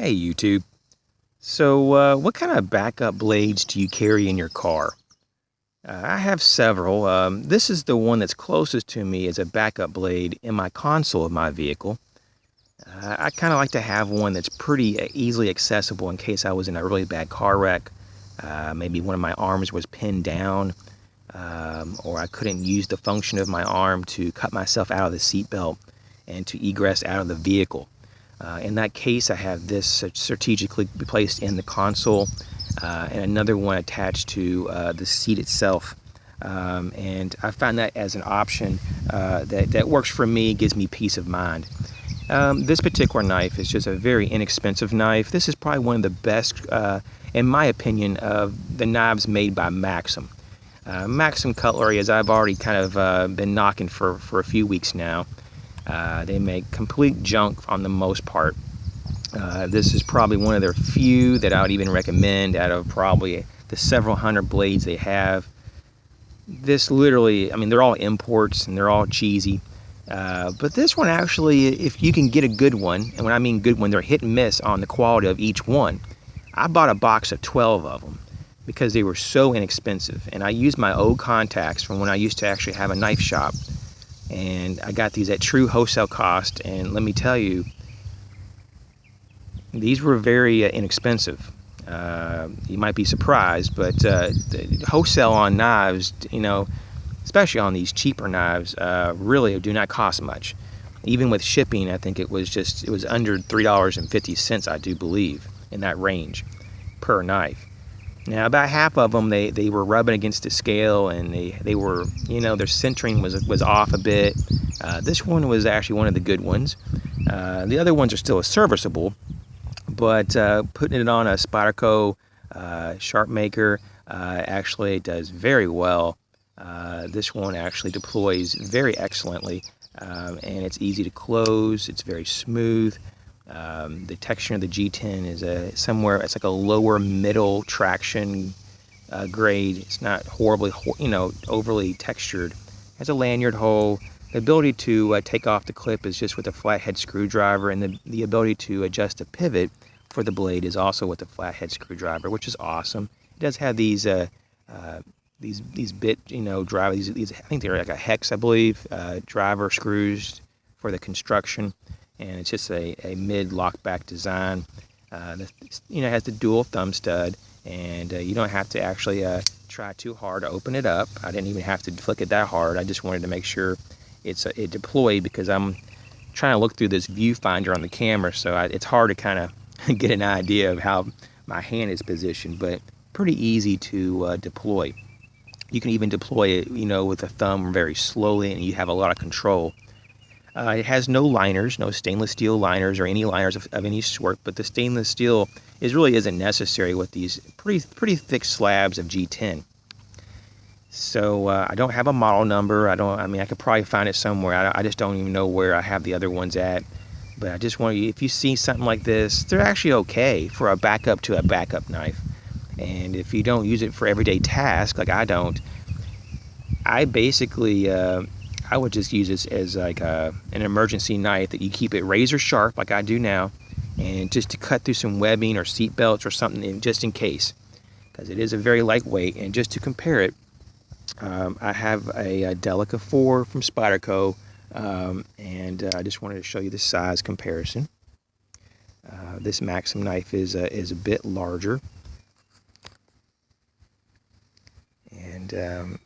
Hey YouTube. So, what kind of backup blades do you carry in your car? I have several. This is the one that's closest to me as a backup blade in my console of my vehicle. I kind of like to have one that's pretty easily accessible in case I was in a really bad car wreck. Maybe one of my arms was pinned down, or I couldn't use the function of my arm to cut myself out of the seatbelt and to egress out of the vehicle. In that case, I have this strategically placed in the console and another one attached to the seat itself. And I find that as an option that works for me, gives me peace of mind. This particular knife is just a very inexpensive knife. This is probably one of the best, in my opinion, of the knives made by Maxim. Maxim Cutlery, as I've already kind of been knocking for a few weeks now, they make complete junk on the most part. This is probably one of their few that I would even recommend out of probably the several hundred blades they have. This literally, I mean, they're all imports and they're all cheesy. But this one actually, if you can get a good one, and when I mean good one, they're hit and miss on the quality of each one. I bought a box of 12 of them because they were so inexpensive. And I used my old contacts from when I used to actually have a knife shop. And I got these at true wholesale cost, and let me tell you, these were very inexpensive. You might be surprised, but the wholesale on knives, especially on these cheaper knives, really do not cost much. Even with shipping, I think it was under $3.50, I do believe, in that range per knife. Now, about half of them, they were rubbing against the scale, and they were, their centering was off a bit. This one was actually one of the good ones. The other ones are still serviceable, but putting it on a Spyderco SharpMaker actually does very well. This one actually deploys very excellently, and it's easy to close. It's very smooth. The texture of the G10 is it's like a lower middle traction grade. It's not horribly, overly textured. It has a lanyard hole. The ability to take off the clip is just with a flathead screwdriver, and the ability to adjust the pivot for the blade is also with a flathead screwdriver, which is awesome. It does have these bit, driver. These I think they're like a hex, I believe, driver screws for the construction. And it's just a mid lock-back design. It has the dual thumb stud, and you don't have to actually try too hard to open it up. I didn't even have to flick it that hard. I just wanted to make sure it deployed, because I'm trying to look through this viewfinder on the camera, so it's hard to kind of get an idea of how my hand is positioned, but pretty easy to deploy. You can even deploy it, with a thumb very slowly, and you have a lot of control. It has no liners, no stainless steel liners or any liners of any sort, but the stainless steel really isn't necessary with these pretty thick slabs of G10. So I don't have a model number. I could probably find it somewhere. I just don't even know where I have the other ones at. But I just want you, if you see something like this, they're actually okay for a backup to a backup knife. And if you don't use it for everyday tasks, like I don't, I basically I would just use this as like an emergency knife that you keep it razor sharp like I do now, and just to cut through some webbing or seat belts or something, just in case, because it is a very lightweight. And just to compare it, I have a Delica 4 from Spyderco, and I just wanted to show you the size comparison. This Maxim knife is a bit larger, and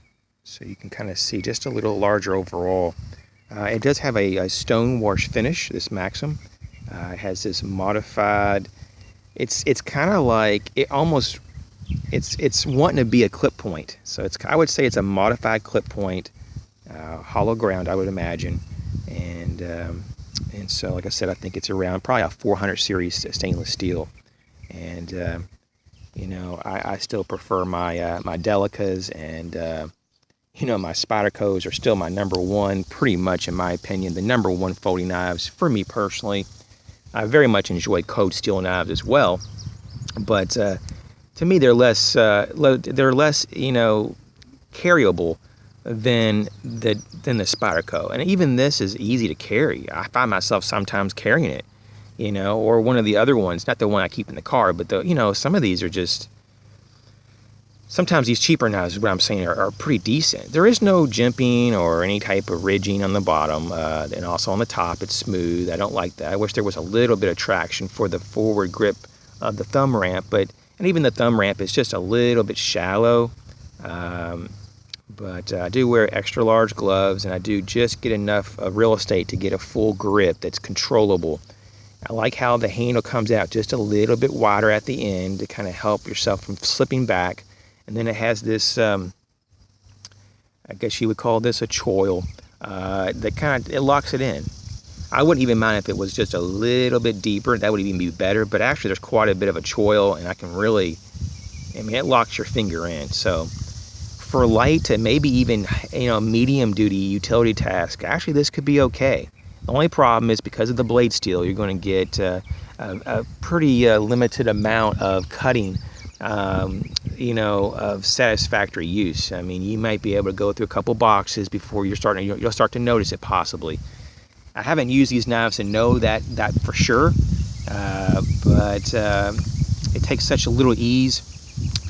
so you can kind of see just a little larger overall. It does have a stone wash finish, this Maxim. It has this modified, it's kind of like, it's wanting to be a clip point. So I would say it's a modified clip point, hollow ground, I would imagine. And so, like I said, I think it's around probably a 400 series stainless steel. And, I still prefer my Delicas, and my Spydercos are still my number one, pretty much, in my opinion, the number one folding knives for me personally. I very much enjoy Code Steel knives as well, but to me they're less carryable than the Spyderco. And even this is easy to carry. I find myself sometimes carrying it, or one of the other ones, not the one I keep in the car, but some of these are just, sometimes these cheaper knives, what I'm saying, are pretty decent. There is no jimping or any type of ridging on the bottom, and also on the top it's smooth. I don't like that. I wish there was a little bit of traction for the forward grip of the thumb ramp, and even the thumb ramp is just a little bit shallow. But I do wear extra large gloves, and I do just get enough real estate to get a full grip that's controllable. I like how the handle comes out just a little bit wider at the end to kind of help yourself from slipping back. And then it has this, I guess you would call this a choil, that it locks it in. I wouldn't even mind if it was just a little bit deeper. That would even be better. But actually, there's quite a bit of a choil, and I can really, it locks your finger in. So for light and maybe even, medium duty utility task, actually this could be okay. The only problem is because of the blade steel, you're going to get a pretty limited amount of cutting, of satisfactory use. You might be able to go through a couple boxes before you'll start to notice it possibly. I haven't used these knives to know that for sure, but it takes such a little ease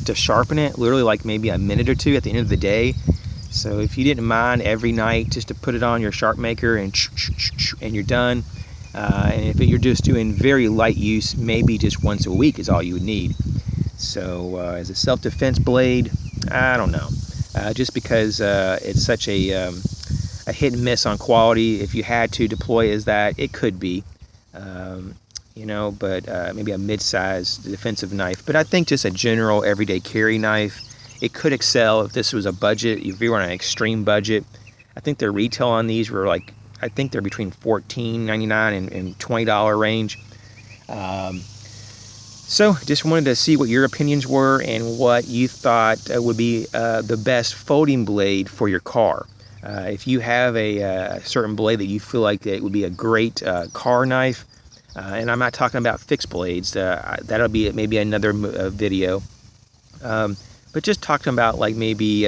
to sharpen it, literally like maybe a minute or two at the end of the day. So if you didn't mind every night just to put it on your sharp maker and you're done, and if you're just doing very light use, maybe just once a week is all you would need. So as a self-defense blade, I don't know, just because it's such a hit and miss on quality. If you had to deploy as that, it could be, but maybe a mid-size defensive knife. But I think just a general everyday carry knife, it could excel if this was a budget, if you were on an extreme budget. I think the retail on these were I think they're between $14.99 and $20 range. So just wanted to see what your opinions were and what you thought would be the best folding blade for your car. If you have a certain blade that you feel like it would be a great car knife, and I'm not talking about fixed blades, that'll be maybe another video. But just talking about maybe,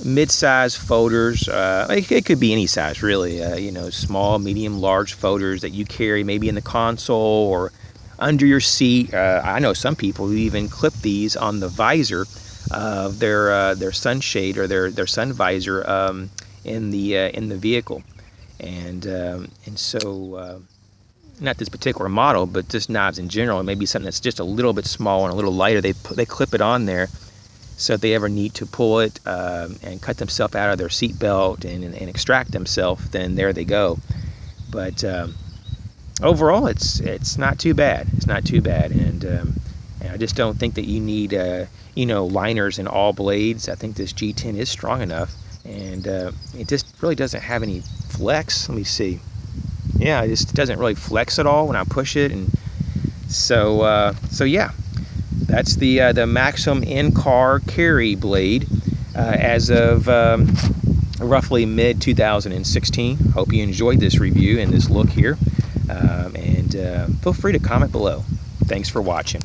mid-size folders. It could be any size really, small, medium, large folders that you carry maybe in the console or under your seat. I know some people who even clip these on the visor of their sunshade or their sun visor in the vehicle, and so not this particular model, but just knives in general. It may be something that's just a little bit smaller and a little lighter. They clip it on there, so if they ever need to pull it and cut themselves out of their seat belt and extract themselves, then there they go. But overall, it's not too bad. It's not too bad, and I just don't think that you need liners in all blades. I think this G10 is strong enough, and it just really doesn't have any flex. Let me see. Yeah, it just doesn't really flex at all when I push it, and so yeah, that's the Maxim in-car carry blade as of roughly mid 2016. Hope you enjoyed this review and this look here, and feel free to comment below. Thanks for watching.